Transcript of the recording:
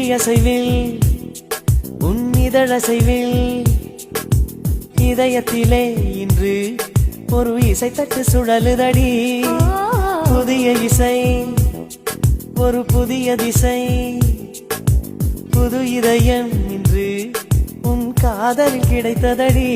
விழியசைவில் உன் இதழசைவில் இதயத்திலே இன்று ஒரு இசைத்தட்டு சுழலுதடி. புதிய இசை ஒரு புதிய திசை, புது இதயம் இன்று உன் காதலில் கிடைத்ததடி.